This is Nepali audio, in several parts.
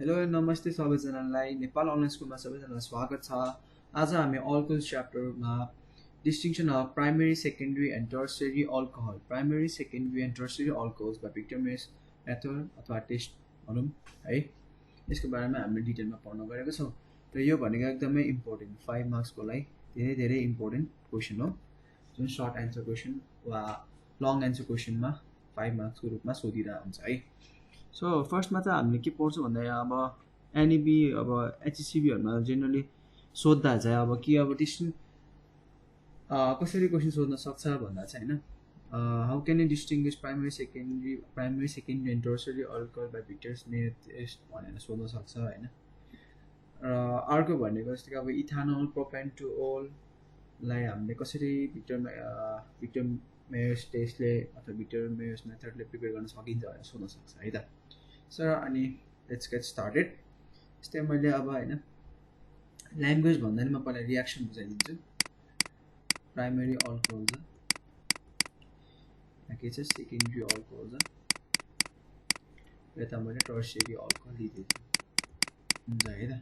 हेलो नमस्ते सबैजनालाई नेपाल अनलाइन स्कुलमा सबैजनालाई स्वागत छ। आज हामी अल्कोहल च्याप्टरमा distinction of primary secondary and tertiary alcohol primary secondary and tertiary alcohols by Victor Myers method अथवा टेस्ट भनौँ है, यसको बारेमा हामीले डिटेलमा पढ्न गएको छौँ। र यो भनेको एकदमै इम्पोर्टेन्ट 5 मार्क्सको लागि धेरै इम्पोर्टेन्ट क्वेसन हो, जुन सर्ट एन्सर क्वेसन वा लङ एन्सर क्वेसनमा 5 मार्क्सको रूपमा सोधिरहेको हुन्छ है। सो फर्स्टमा चाहिँ हामीले के पढ्छौँ भन्दा अब एनइबी अब एचएससिबीहरूमा जेनरली सोद्धा चाहिँ अब कि अब डिस्टिङ कसरी क्वेसन सोध्न सक्छ भन्दा चाहिँ होइन, how can you distinguish primary secondary and tertiary alcohol by Victors Meyer test भनेर सोध्न सक्छ होइन। र अर्को भनेको जस्तो कि अब इथानोल प्रोपेन्टोललाई हामीले कसरी भिक्टर मेयर्स टेस्टले अथवा भिक्टर मेयर्स मेथडले प्रिपेयर गर्न सकिन्छ भनेर सोध्न सक्छ है त। सर अनि लेट्स गेट स्टार्टेड। यस्तै मैले अब होइन ल्याङ्ग्वेज भन्दा नि म पहिला रियाक्सन बुझाइदिन्छु। प्राइमरी अल्कोहल छ, के छ सेकेन्डरी अल्कोहल छ, यता मैले टर्सियरी अल्कोहल लिइदिन्छु हुन्छ है त।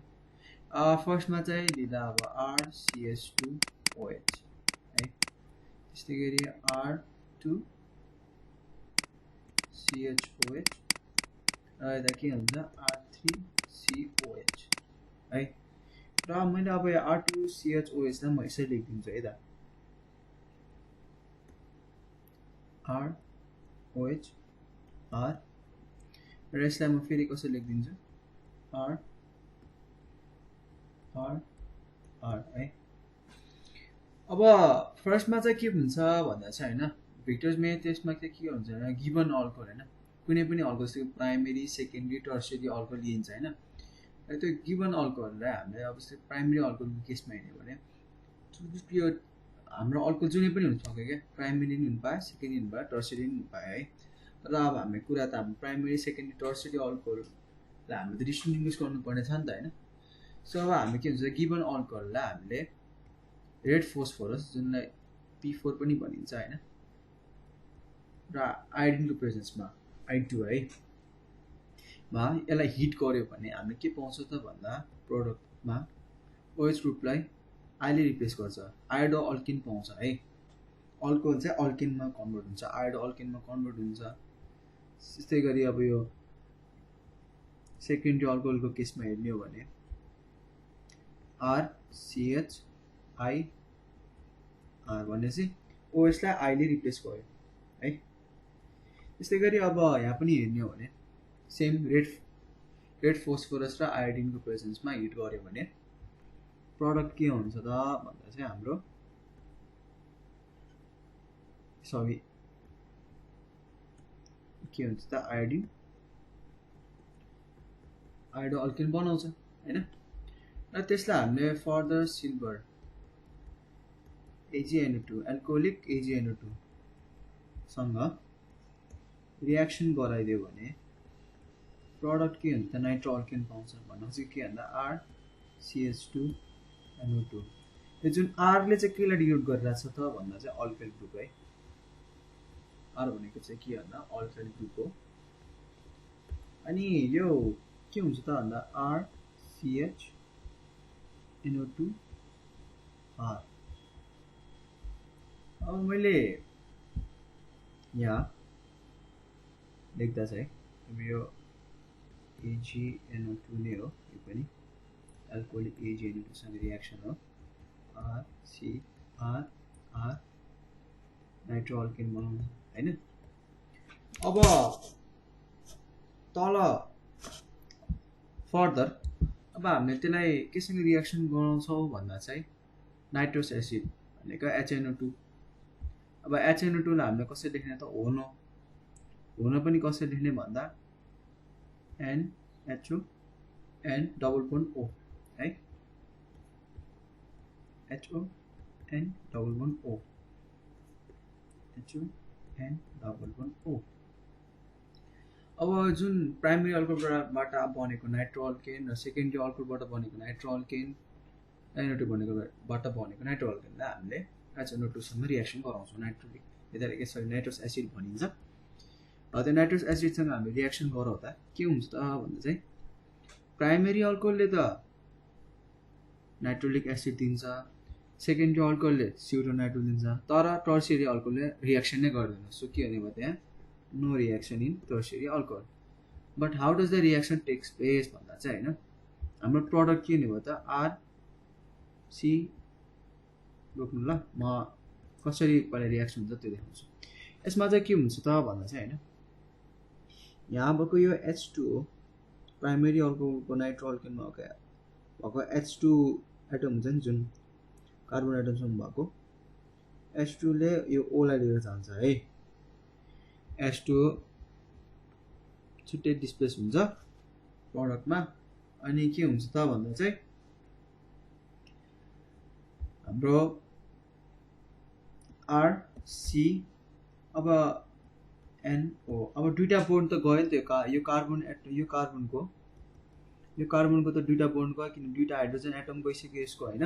फर्स्टमा चाहिँ लिँदा अब RCH2OH है, त्यस्तै गरी R2CHOH र यता के हुन्छ R3COH है। र मैले अब यो R2CHOH लाई म यसरी लेखिदिन्छु है त, ROH R, र यसलाई म फेरि कसरी लेखिदिन्छु R है। अब फर्स्टमा चाहिँ के हुन्छ भन्दा चाहिँ होइन, भिक्टर्स मेयर टेस्टमा चाहिँ के हुन्छ भने गिभन अल्कोहल होइन, कुनै पनि अल्कोहल जस्तो प्राइमेरी सेकेन्डरी टर्सियरी अल्कोहल लिइन्छ होइन। र त्यो गिभन अल्कोहललाई हामीले अब जस्तै प्राइमेरी अल्कोहलको केसमा हेर्ने भने यो हाम्रो अल्कोहल जुनै पनि हुन सक्यो क्या, प्राइमेरी नि हुन पायो, सेकेन्डरी हुन पायो, टर्सियरी नि हुन पायो है। तर अब हामी कुरा त हाम्रो प्राइमेरी सेकेन्डरी टर्सियरी अल्कोहललाई हामीले त डिस्टिङ्ग्विस गर्नुपर्ने छ नि त होइन। सो अब हामी के हुन्छ गिभन अल्कोहललाई हामीले रेड फोस्फोरस जुनलाई P4 पनि भनिन्छ होइन, र आयोडिनको प्रेजेन्समा I2 है मा यसलाई हिट गर्यो भने हामीले के पाउँछ त भन्दा प्रोडक्टमा OH ग्रुपलाई आईले रिप्लेस गर्छ, आयोडो अल्किन पाउँछ है। अल्कोहल चाहिँ अल्किनमा कन्भर्ट हुन्छ, आयोडो अल्किनमा कन्भर्ट हुन्छ। त्यस्तै गरी अब यो सेकेन्डरी अल्कोहलको केसमा हेर्ने हो भने RCHI R भनेपछि OH लाई आईले रिप्लेस गर्यो है। त्यस्तै गरी अब यहाँ पनि हेर्ने हो भने सेम रेड फोस्फोरस र आयोडिनको प्रेजेन्समा हिट गर्यो भने प्रडक्ट के हुन्छ त भन्दा चाहिँ हाम्रो सरी के हुन्छ त आयोडो अल्किन बनाउँछ होइन। र त्यसलाई हामीले further silver AgNO2 alcoholic AgNO2 सँग रियाक्सन गराइदियो भने प्रडक्ट के हुन्छ त नाइट्रो अल्किन पाउँछ। भनेपछि के भन्दा RCH2NO2, यो जुन आरले चाहिँ केलाई डिनोट गरिरहेछ त भन्दा चाहिँ अल्काइल ग्रुप है। आर भनेको चाहिँ के भन्दा अल्काइल ग्रुप हो। अनि यो के हुन्छ त भन्दा RCHNO2 R। अब मैले यहाँ लेख्दा चाहिँ अब यो AgNO2 नै हो, यो पनि एल्कोहोलिक AgNO2 सँग रियाक्सन हो, RCR नाइट्रो अल्किन बनाउँछ हैन। अब तल फर्दर अब हामीले त्यसलाई केसँग रियाक्सन गराउँछौँ भन्दा चाहिँ नाइट्रस एसिड भनेको HNO2। अब HNO2 लाई हामीले कसरी लेख्ने त होनो पनि कसरी लेख्ने भन्दा NHO N double bond O है, HO N double bond O, HO N double bond O। अब जुन प्राइमरी अल्कोहलबाट बनेको नाइट्रो अल्केन र सेकेन्डरी अल्कोहलबाट बनेको नाइट्रो अल्केन NO2 बनेकोबाट बनेको नाइट्रो अल्केनलाई हामीले HNO2 सँग रियाक्सन गराउँछौँ। नाइट्रस एसिड भनिन्छ। त्यो नाइट्रस एसिडसँग हामीले रियाक्सन गराउँदा के हुन्छ त भन्दा चाहिँ प्राइमेरी अल्कोहलले त नाइट्रोलिक एसिड दिन्छ, सेकेन्डरी अल्कोहलले CO2 नाइट्रो दिन्छ, तर टर्सियरी अल्कोहलले रिएक्सन नै गर्दैन। सो के हुने भयो त्यहाँ no reaction in tertiary alcohol. But how does the reaction takes place भन्दा चाहिँ होइन हाम्रो प्रडक्ट के हुने भयो त RC रोक्नु ल म कसरी पहिला रिएक्सन हुन्छ त्यो देखाउँछु। यसमा चाहिँ के हुन्छ त भन्दा चाहिँ होइन यहाँ भएको यो H2O प्राइमेरी अल्कोहलको नाइट्रो अल्केनमा भएको H2 एटम हुन्छ नि जुन कार्बन एटमसँग भएको H2 ले यो O लाई लिएर जान्छ है। H2O छिट्टै डिस्प्लेस हुन्छ प्रडक्टमा। अनि के हुन्छ त भन्दा चाहिँ हाम्रो RC अब NO अब दुईटा बोन्ड त गयो नि त यो कार्बनको त दुईटा बोन्ड गयो किन दुईटा हाइड्रोजन एटम गइसक्यो यसको होइन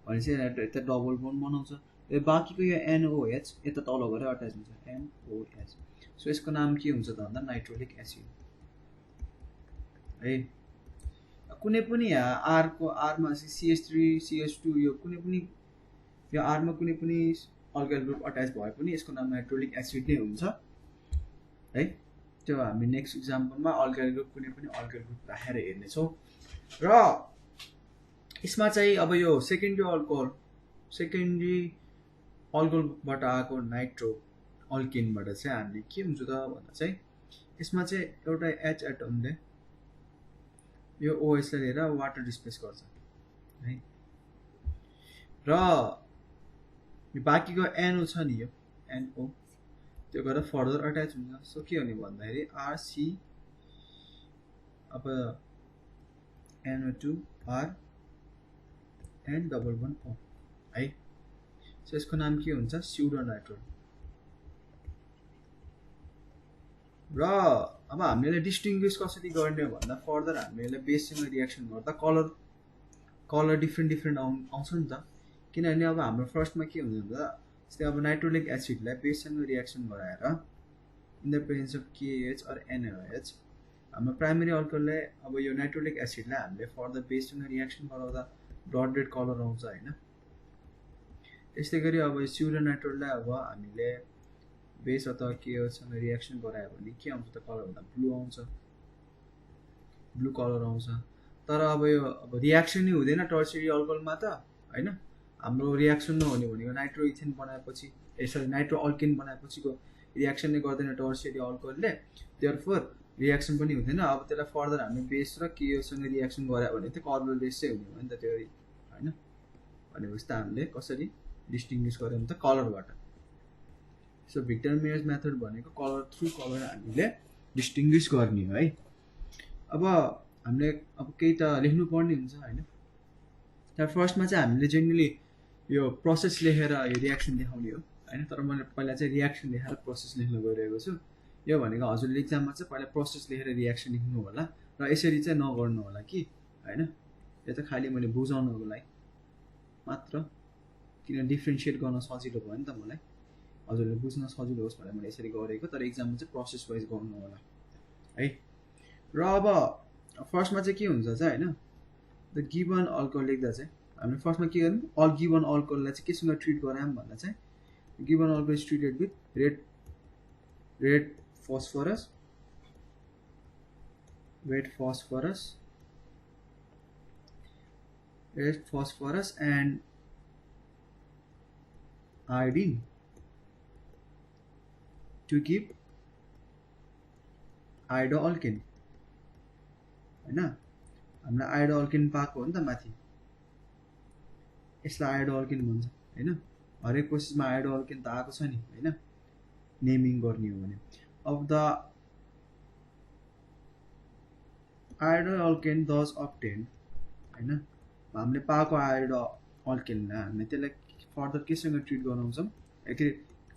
भनेपछि यता डबल बोन्ड बनाउँछ। बाँकीको यो NOH यता तल गएर अट्याच हुन्छ NOH। सो यसको नाम के हुन्छ त भन्दा नाइट्रोलिक एसिड है। कुनै पनि यहाँ आरमा CH3 CH2 यो कुनै पनि यो आरमा कुनै पनि अल्काइल ग्रुप अट्याच भए पनि यसको नाम नाइट्रोलिक एसिड नै हुन्छ है। त्यो हामी नेक्स्ट इक्जाम्पलमा अल्काइल ग्रुप कुनै पनि अल्काइल ग्रुप राखेर हेर्नेछौँ। र यसमा चाहिँ अब यो सेकेन्डरी अल्कोहलबाट आएको नाइट्रो अल्किनबाट चाहिँ हामीले के हुन्छ त भन्दा चाहिँ यसमा चाहिँ एउटा H एटमले यो OH लाई लिएर वाटर डिस्प्लेस गर्छ है। र यो बाँकीको NO छ नि यो NO त्यो गएर फर्दर अट्याच हुन्छ। सो के हुने भन्दाखेरि RC अब NO2 R and double bond O है। सो यसको नाम के हुन्छ स्युडो नाइट्रोन। र अब हामीले डिस्टिङ्ग्विस कसरी गर्ने भन्दा फर्दर हामीले बेससँग रिएक्सन गर्दा कलर डिफ्रेन्ट आउँछ नि त। किनभने अब हाम्रो फर्स्टमा के हुन्छ भन्दा जस्तै अब नाइट्रोलिक एसिडलाई बेससँग रिएक्सन गराएर in the presence of KH or NaOH हाम्रो प्राइमेरी अल्कोहललाई अब यो नाइट्रोलिक एसिडलाई हामीले फर्दर बेससँग रिएक्सन गराउँदा ब्लड रेड कलर आउँछ होइन। त्यस्तै गरी अब स्युडो नाइट्रोललाई अब हामीले बेस अथवा KHसँग रिएक्सन गरायो भने के आउँछ त कलर भन्दा ब्लू कलर आउँछ। तर अब यो अब रिएक्सन नै हुँदैन टर्सियरी अल्कोहलमा त होइन। हाम्रो रिएक्सन नहुने भनेको नाइट्रो इथेन बनाएपछि नाइट्रो अल्किन बनाएपछिको रिएक्सन नै गर्दैन टर्सियरी अल्कोहलले, देयरफोर रिएक्सन पनि हुँदैन। अब त्यसलाई फर्दर हामीले बेस र KHसँग रिएक्सन गरायो भने चाहिँ कार्बन बेस चाहिँ हुने भयो नि त त्यो होइन। भनेपछि त हामीले कसरी डिस्टिङ्ग्विस गऱ्यौँ त कलरबाट। सो भिक्टर मेयर्स मेथड भनेको थ्रु कलर हामीले डिस्टिङ्ग्विस गर्ने हो है। अब हामीले अब केही त लेख्नु पर्ने हुन्छ होइन। तर फर्स्टमा चाहिँ हामीले जेनरली यो प्रोसेस लेखेर यो रिएक्सन देखाउने हो होइन। तर मैले पहिला चाहिँ रिएक्सन लेखेर प्रोसेस लेख्न गइरहेको छु। यो भनेको हजुरले इक्जाममा चाहिँ पहिला प्रोसेस लेखेर रिएक्सन लेख्नु होला र यसरी चाहिँ नगर्नु होला कि होइन। यो त खालि मैले बुझाउनुको लागि मात्र, किन डिफ्रेन्सिएट गर्न सजिलो भयो नि त मलाई, हजुरले बुझ्न सजिलो होस् भनेर मैले यसरी गरेको। तर इक्जाममा चाहिँ प्रोसेस वाइज गर्नु होला है। र अब फर्स्टमा चाहिँ के हुन्छ चाहिँ होइन द गिभन अल्कोहल लेख्दा चाहिँ हामीले फर्स्टमा के गर्नु गिभन अल्कोहललाई चाहिँ केसँग ट्रिट गरायौँ भन्दा चाहिँ given alcohol is treated with red phosphorus and iodine to give आइडोअल्किन होइन। हामीलाई आइडोअल्किन पाएको हो नि त माथि, यसलाई आइडोअल्किन भन्छ होइन। हरेक प्रोसेसमा आइडोअल्किन त आएको छ नि होइन, नेमिङ गर्ने हो भने। अब द आइडोअल्किन दस अब्टेन होइन, हामीले पाएको आइडोअल्किनलाई हामीले त्यसलाई फर्दर केसँग ट्रिट गराउँछौँ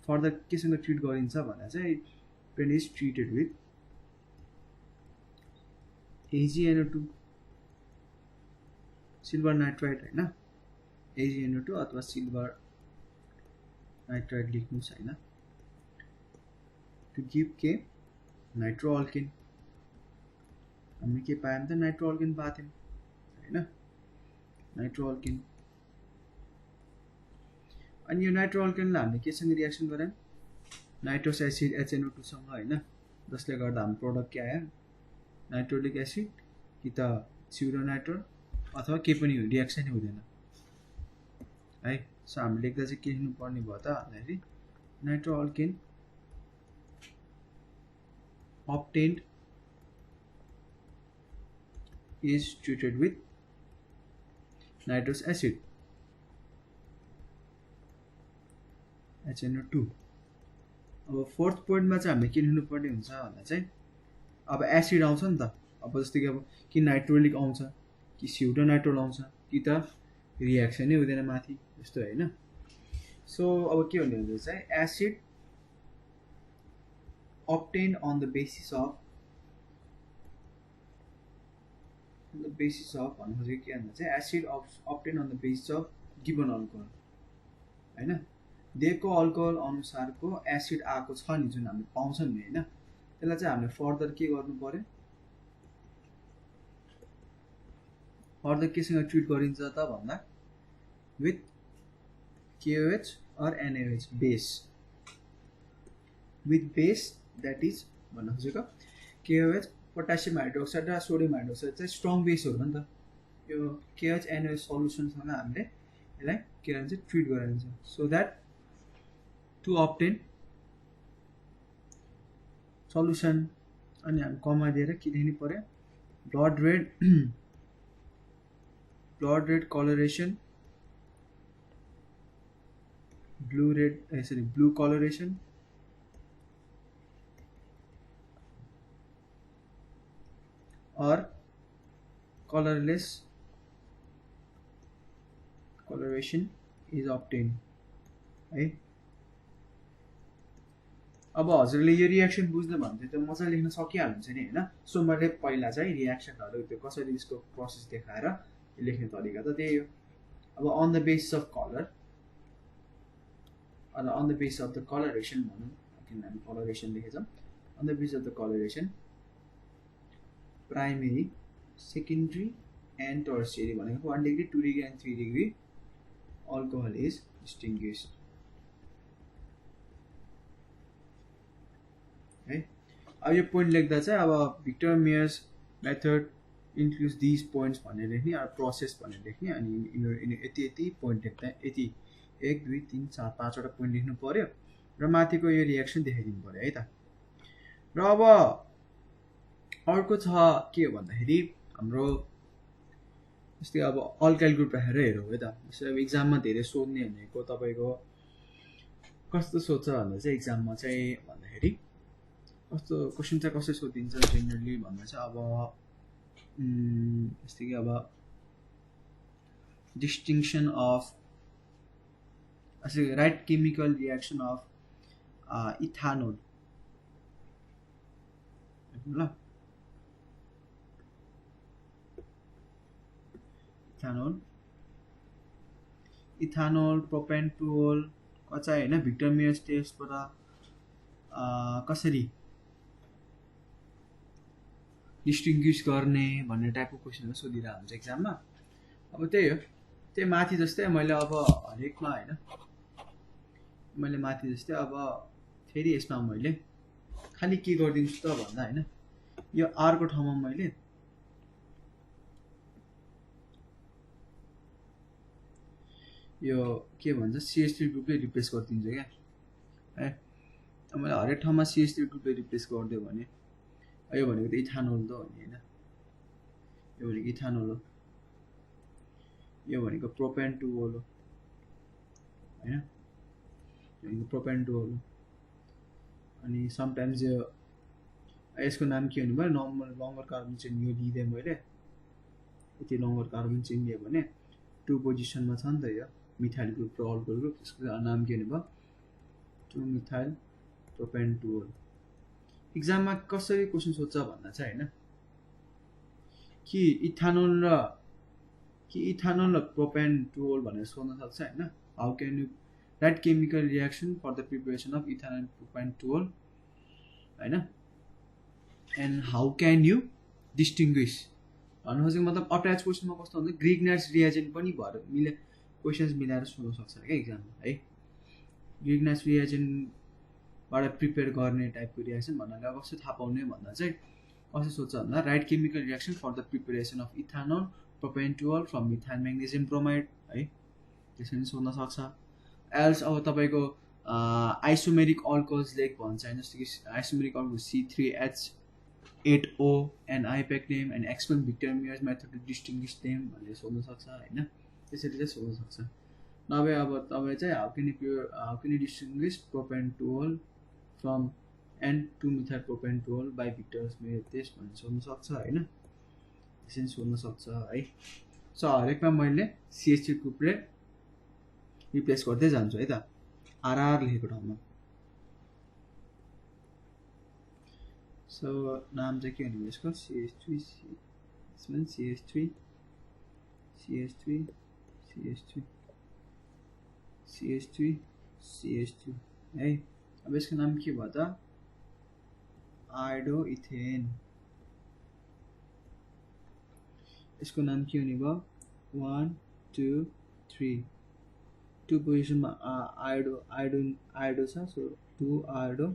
फर्दर केसँग ट्रिट गरिन्छ भन्दा चाहिँ it is treated with AgNO2 silver nitride होइन। AgNO2 अथवा सिल्भर नाइट्राइड लेख्नुहोस् होइन। टु गिभ के नाइट्रो अल्किन हामीले के पायौँ त नाइट्रो अल्केन पाएको थियौँ हैन नाइट्रो अल्केन अनि यो नाइट्रो अल्केनलाई हामीले केसँग रियाक्सन गरायौँ नाइट्रस एसिड HNO2 सँग हैन जसले गर्दा हाम्रो प्रोडक्ट के आयो नाइट्रोलिक एसिड कि त स्युडो नाइट्रो अथवा के पनि रियाक्सनै हुँदैन है सो हामीले लेख्दा चाहिँ के लेख्नु पर्ने भयो त भन्दाखेरि nitro alkane obtained is treated with nitrous acid HNO2 अब फोर्थ पोइन्टमा चाहिँ हामीले के लेख्नु पर्ने हुन्छ भन्दा चाहिँ अब एसिड आउँछ नि त अब जस्तै कि अब कि नाइट्रोलिक आउँछ कि स्युडो नाइट्रोल आउँछ कि त रियाक्सनै हुँदैन माथि जस्तो हैन सो अब के भन्ने हुन्छ चाहिँ acid obtained on the basis of भन्नु खोजेको के भन्दा चाहिँ acid obtained on the basis of given alcohol हैन दिएको अल्कोहल अनुसारको एसिड आएको छ नि जुन हामीले पाउँछ नि हैन त्यसलाई चाहिँ हामीले फर्दर के गर्नु पर्यो फर्दर केसँग ट्रिट गरिन्छ त भन्दा with KOH or NaOH base with base that is भन्नु खोजेको KOH पोटासियम हाइड्रोक्साइड र सोडियम हाइड्रोक्साइड चाहिँ स्ट्रङ बेसहरु हो नि त यो KOH NaOH सल्युसनसँग हामीले यसलाई के भन्छ ट्रिट गराइन्छ so that to obtain solution अनि हामी कमा दिएर के लेख्नु पर्यो blood red coloration blue coloration or colorless coloration is obtained है अब हजुरले यो रियाक्सन बुझ्नु भने त मजाले लेख्न सकिहाल्नुहुन्छ नि हैन सो मैले पहिला चाहिँ रियाक्सनहरु त्यो कसरी यसको प्रोसेस देखाएर लेख्ने तरिका त त्यही हो अब on the basis of colour and on the basis of the coloration किन coloration लेखेछौं on the basis of the coloration primary secondary and tertiary भनेको 1 degree 2 degree and 3 degree alcohol is distinguished है अब यो पोइन्ट लेख्दा चाहिँ अब Victor Myers method includes these points भनेर लेख्ने र प्रोसेस भनेर लेख्ने अनि यति पोइन्ट लेख्दा यति 1 2 3 4 5 वटा पोइन्ट लेख्नु पर्यो र माथिको यो रियाक्सन देखाइदिनु पर्यो है त र अब अर्को छ के हो भन्दाखेरि हाम्रो जस्तै अब अल्काइल ग्रुप राखेर हेरौँ है त जस्तै अब एक्जाममा धेरै सोध्ने भनेको तपाईको कस्तो सोध्छ भन्दा चाहिँ एक्जाममा चाहिँ भन्दाखेरि कस्तो क्वेशन चाहिँ कसरी सोधिन्छ जेनरली भन्दा चाहिँ अब जस्तै कि अब डिस्टिंक्सन of right chemical reaction of ethanol ethanol propanol कचा हैन भिक्टर मेयर्स टेस्टबाट कसरी डिस्टिंग्विश गर्ने भन्ने टाइपको क्वेशनहरु सोधिरा हुन्छ एक्जाममा अब त्यही हो त्यही माथि जस्तै मैले अब हरेकमा हैन मैले माथि जस्तै अब फेरि यसमा मैले खाली के गर्दिन्छु त भन्दा हैन यो R को ठाउँमा मैले यो के भन्छ CH3 ग्रुपले रिप्लेस गर्दिन्छु क्या है अब मैले हरेक ठाउँमा CH3 ग्रुपले रिप्लेस गर्दियो भने यो भनेको त इथानोल त हो नि हैन यो भनेको इथानोल हो यो भनेको प्रोपेन्टोल हो हैन प्रोपेन्टोल अनि समटाइम्स यो यसको नाम के हुनु भयो नर्मल लङ्गर कार्बन चेन यो लिँदै मैले यति लङ्गर कार्बन चेन लियो भने 2 पोजिसनमा छ नि त यो मिथाइल ग्रुप र अल्कोहल ग्रुप यसको नाम के हुनु भयो 2 मिथाइल प्रोपेन्टोल एक्जाममा कसरी क्वेशन सोध्छ भन्दा चाहिँ हैन कि इथानोल र प्रोपेन्टोल भनेर सोध्न सक्छ हैन how can you that chemical reaction for the preparation of ethanol and propanol हैन and how can you distinguish भन्नु खोजेको मतलब अट्याच क्वेसनमा कस्तो हुन्छ ग्रिक नाइट्स रिएजेन्ट पनि भएर क्वेसन्स मिलाएर सोध्न सक्छ क्या इक्जाममा है ग्रिक नाइट्स रिएजेन्टबाट प्रिपेयर गर्ने टाइपको रिएक्सन भन्नाले कस्तो थाहा पाउने भन्दा चाहिँ कसो सोध्छ भन्दा write chemical reaction for the preparation of ethanol propanol from methyl magnesium bromide है त्यसरी सोध्न सक्छ एल्स अब तपाईँको आइसोमेरिक अल्कोहल्स लेख भन्छ होइन जस्तो कि isomeric alcohol C3H8O and IUPAC name and explain Victor Meyers method to distinguish name भनेर सोध्न सक्छ होइन त्यसरी चाहिँ सोध्न सक्छ नभए अब तपाईँ चाहिँ how can you distinguish propan two ol from and two methyl propan two ol by Victor's Meyer test भनेर सोध्न सक्छ होइन त्यसरी सोध्न सक्छ है सो हरेकमा मैले CH3 ग्रुपले रिप्लेस गर्दै जान्छु है त आरआर लेखेको ठाउँमा सो नाम चाहिँ के भन्नु यसको CH3 CH3 CH3 CH3 CH3 CH3 है अब यसको नाम के भयो त आइडोइथेन यसको नाम के हुने भयो 1 2 3 2 पोजिसनमा आइडो छ सो 2 आइडो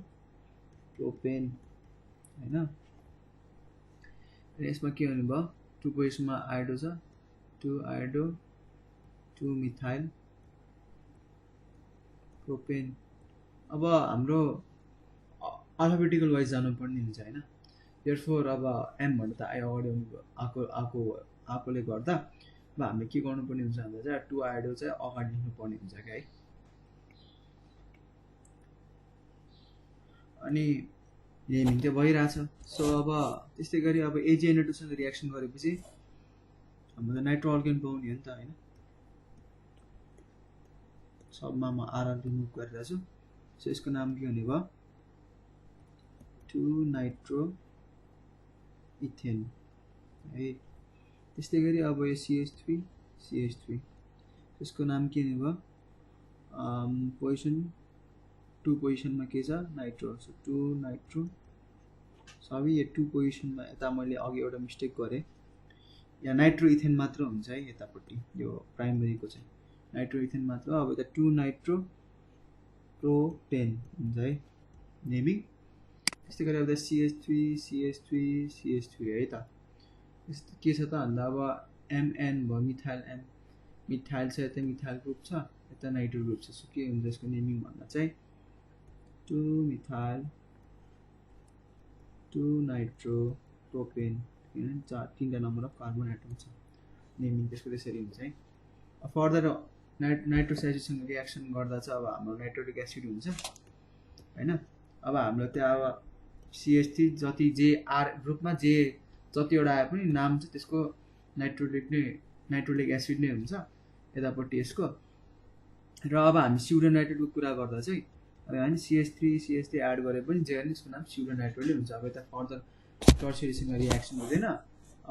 प्रोपेन हैन यसमा के हुने भयो 2 पोजिसनमा आइडो छ 2 आइडो 2 मिथाइल प्रोपेन अब हाम्रो अल्फाबेटिकल वाइज जानुपर्ने हुन्छ हैन देयरफोर अब एम भन्दा त अगाडि आएकोले गर्दा अब हामीले के गर्नुपर्ने हुन्छ भन्दा चाहिँ 2 आइडो चाहिँ अगाडि लेख्नुपर्ने हुन्छ क्या है अनि नेमिङ चाहिँ भइरहेछ सो अब त्यस्तै गरी अब AgNO2सँग रिएक्सन गरेपछि हाम्रो त नाइट्रो अल्केन पाउने हो नि त हैन सबमा म आरआर रिमुभ गरिरहेको छु सो यसको नाम के हुने भयो 2 नाइट्रो इथेन है त्यस्तै गरी अब यो CH3 यसको नाम के हुने भयो पोजिसन 2 पोजिसनमा के छ नाइट्रो सो 2 नाइट्रो सबै यो 2 पोजिसनमा यता मैले अघि एउटा मिस्टेक गरेँ यहाँ नाइट्रो इथेन मात्र हुन्छ है यतापट्टि यो प्राइमरीको चाहिँ नाइट्रो इथेन मात्र अब यता 2 नाइट्रो प्रोपेन हुन्छ है नेमिङ त्यस्तै गरी अब CH3 है त यस्तो के छ त भन्दा अब MN भयो मिथाइल छ यता मिथाइल ग्रुप छ यता नाइट्रो ग्रुप छ सो के हुन्छ यसको नेमिङ भन्दा चाहिँ 2 मिथाइल 2 नाइट्रो प्रोपेन किन 3टा नम्बर अफ कार्बन एटम छ नेमिङ त्यसको त्यसरी हुन्छ है फर्दर नाइट्रोस एसिडसँग रिएक्सन गर्दा चाहिँ अब हाम्रो नाइट्रोटिक एसिड हुन्छ हैन अब हाम्रो त्यहाँ अब CH3 जति जे आर ग्रुपमा जे जतिवटा आए पनि नाम चाहिँ त्यसको नाइट्रोलिक एसिड नै हुन्छ यतापट्टि यसको र अब हामी स्युडो नाइट्रोटको कुरा गर्दा चाहिँ अब हैन CH3 एड गरे पनि जे यसको नाम स्युडो नाइट्रोले हुन्छ अब यता फर्दर टर्सियरीसँग रिएक्सन हुँदैन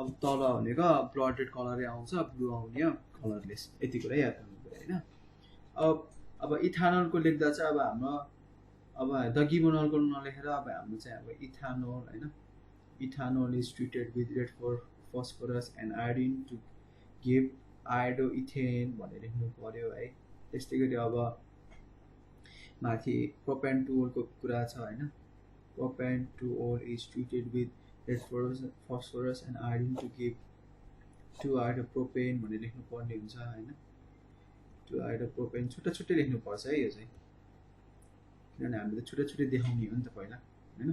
अब तल भनेको ब्लड रेड कलरै आउँछ ब्लू आउने कलरलेस यति कुरा याद गर्नु पर्यो हैन अब इथानोलको लेख्दा चाहिँ अब हाम्रो अब द गिवन अल्कोहल नलेखेर अब हाम्रो चाहिँ अब इथानोल हैन ethanol is treated with red phosphorus and iodine to give iodoethane भनेर लेख्नु पर्यो है त्यस्तै गरी अब माथि प्रोपेन्टुओलको कुरा छ हैन propan two ol is treated with red phosphorus and iodine to give 2 iodopropane भनेर लेख्नु पर्ने हुन्छ हैन 2 आइडोप्रोपेन छुट्टा छुट्टै लेख्नु पर्छ है यो चाहिँ किनभने हामीले छुट्टै छुट्टै देखाउने हो नि त पहिला हैन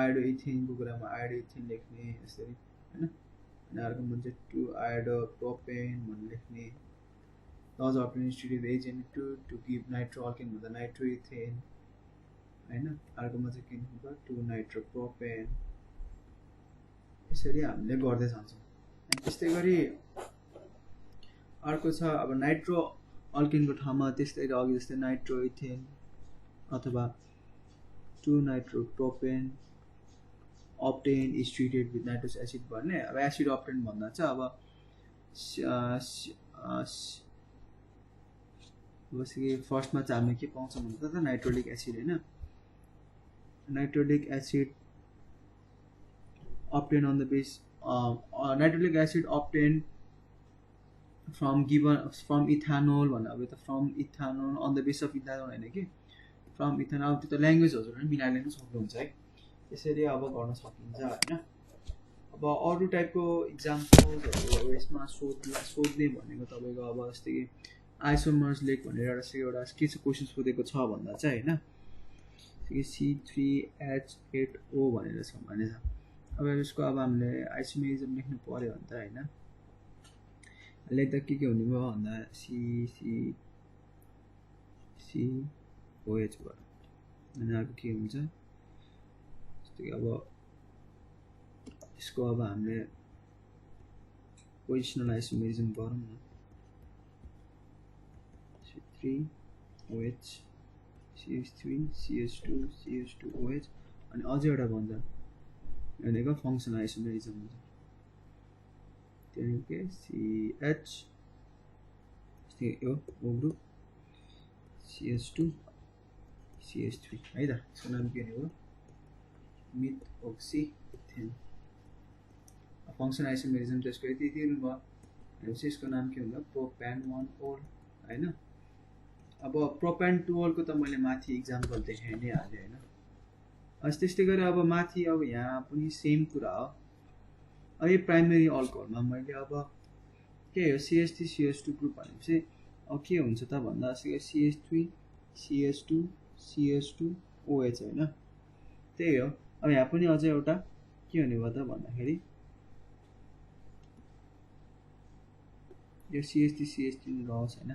आयोडोइथेनको कुरामा आयोडोइथेन लेख्ने यसरी हैन अनि अर्कोमा चाहिँ 2 आइडोप्रोपेन भनेर लेख्ने those are instituted agent to give nitro alkane भन्दा नाइट्रोइथेन हैन अर्कोमा चाहिँ के हुन्छ 2 नाइट्रोप्रोपेन यसरी हामीले गर्दै जान्छौँ अनि त्यस्तै गरी अर्को छ अब नाइट्रो अल्केनको ठाउँमा त्यस्तै अघि जस्तै नाइट्रोइथेन अथवा 2 nitropropane obtained is treated with nitrous acid भन्ने अब एसिड ऑप्टेन भन्दा चाहिँ अब जस्तो कि फर्स्टमा चाहिँ हामीले के पाउँछ भन्दा त नाइट्रोलिक एसिड हैन nitrolic acid obtain on the base nitrolic acid obtained from ethanol भन्दा अब त from ethanol on the base of ethanol हैन कि फ्रम इथानोल अब त्यो त ल्याङ्ग्वेजहरुले पनि मिलाएर लेख्न सक्नुहुन्छ है त्यसरी अब गर्न सकिन्छ हैन अब अरु टाइपको एक्जाम्पल्सहरु अब यसमा सोध्ने भनेको तपाईको अब जस्तै कि आइसोमर्स लेख भनेर एउटा के छ क्वेशन सोधेको छ भन्दा चाहिँ हैन C3H8O भनेर छ भने अब यसको अब हामीले आइसोमेरिजम लेख्नु पर्यो भने त हैन लेख्दा के हुने भयो भन्दा COH भयो अनि अब के हुन्छ जस्तै अब यसको अब हामीले पोजिसनल आइसोमेरिजम गरौँ न C3OH CH3 CH2 CH2OH अनि अझै एउटा भन्छ भनेको फङ्सनल आइसोमेरिजम हुन्छ के CH यो O ग्रुप CH2 CH3 है त यसको नाम के हो मिथोक्सिथेन फङ्सनल आइसोमेरिजम त्यसको यति दिनु भयो भनेपछि यसको नाम के हुन्छ प्रोपेन 1 हैन अब प्रोपेन 2 को त मैले माथि एक्जाम्पल देखाइ नै हाले हैन त्यस्तै गरी अब माथि अब यहाँ पनि सेम कुरा हो अब यो प्राइमरी अल्कोहलमा मैले अब के हो CH3 CH2 ग्रुप भनेपछि अब के हुन्छ त भन्दा CH3 CH2 CH2 OH हैन त्यही हो अब यहाँ पनि अझै एउटा के हुने भयो त भन्दाखेरि यो CH3 CH3 रहन्छ हैन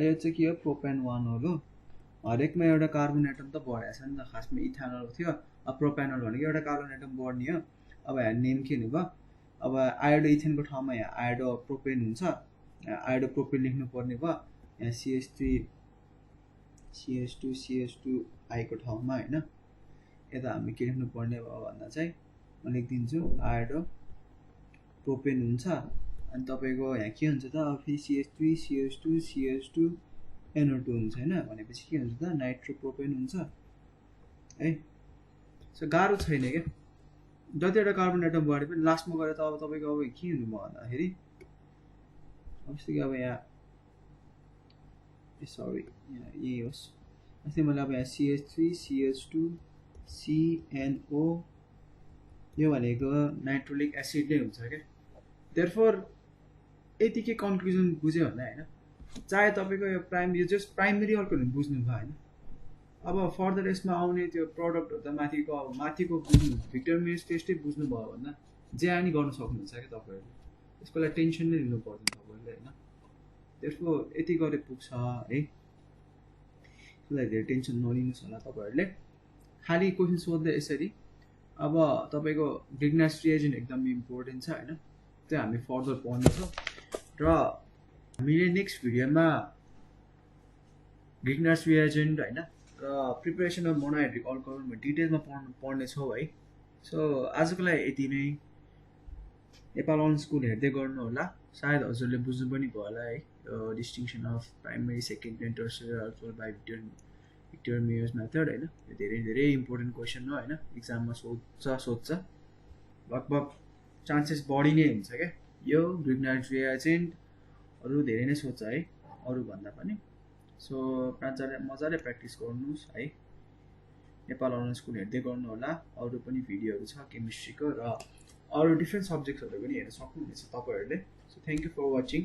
यो चाहिँ के हो प्रोपेन 1 हो हरेकमा एउटा कार्बन एटम त बढाएको छ नि त खासमा इथानोल थियो अब प्रोपेनोल भनेको एउटा कार्बन एटम बढ्ने हो अब यहाँ नेम के हुने भयो अब आयोडो इथेनको ठाउँमा यहाँ आयोडो प्रोपेन हुन्छ आयोडो प्रोपेन लेख्नु पर्ने भयो यहाँ CH3 CH2 CH2 आएको ठाउँमा हैन यता हामी के लेख्नु पर्ने भयो भन्दा चाहिँ म लेख्दिन्छु आयोडो प्रोपेन हुन्छ अनि तपाईको यहाँ के हुन्छ त अब फेरि CH3 CH2 CH2 NO2 हुन्छ हैन भनेपछि के हुन्छ त नाइट्रोप्रोपेन हुन्छ है सो गाह्रो छैन के जतिवटा कार्बन एटम बढे पनि लास्टमा गएर त अब तपाईको अब के हुनु भयो भन्दाखेरि अब जस्तै अब यहाँ सरी यहाँ यही होस् जस्तै मैले अब यहाँ CH3 CH2 CNO यो भनेको नाइट्रोलिक एसिड नै हुन्छ के देयरफोर यति के कन्क्लुजन बुझ्यो भन्दा हैन चाहे तपाईको यो जस्ट प्राइमरी अल्कोहल बुझ्नु भयो हैन अब फर्दर यसमा आउने त्यो प्रोडक्टहरु त माथिको बुझ्नु भिक्टर मेयर्स टेस्टै बुझ्नु भयो भन्दा जे आनी गर्न सक्नुहुन्छ के तपाईहरुले यसको लागि टेन्सन नै लिनु पर्दैन तपाईहरुले हैन देयरफोर यति गरे पुग्छ है यसलाई धेरै टेन्सन नलिनुस् होला तपाईहरुले खाली क्वेशन सोध्दै यसरी अब तपाईको ग्रिग्नास रिएजेन्ट एकदम इम्पोर्टेन्ट छ हैन त्यो हामी फर्दर पढ्ने छौं र हामीले नेक्स्ट भिडियोमा ग्रिग्नास रिएजेन्ट हैन र प्रिपरेसन अफ मोनोहाइड्रिक अल्कोहलमा डिटेलमा पढ्ने छौं है सो आजको लागि यति नै नेपाल अन स्कुल हेर्दै गर्नु होला सायद हजुरले बुझ्नु पनि भयो होला है distinction of primary secondary and tertiary alcohol by Victor Myers method हैन यो धेरै इम्पोर्टेन्ट क्वेशन हो हैन एक्जाममा सोध्छ लगभग चान्सेस बढी नै हुन्छ के यो ग्रिग्नास रिएजेन्ट अरु धेरै नै सोध्छ है अरु भन्दा पनि सो मजाले प्र्याक्टिस गर्नुस् है नेपाल अन स्कुल हेर्दै गर्नु होला अरु पनि भिडियोहरु छ केमिस्ट्रीको र अरु डिफ्रेन्ट सब्जेक्ट्सहरु पनि हेर्न सक्नुहुनेछ तपाईहरुले so thank you for watching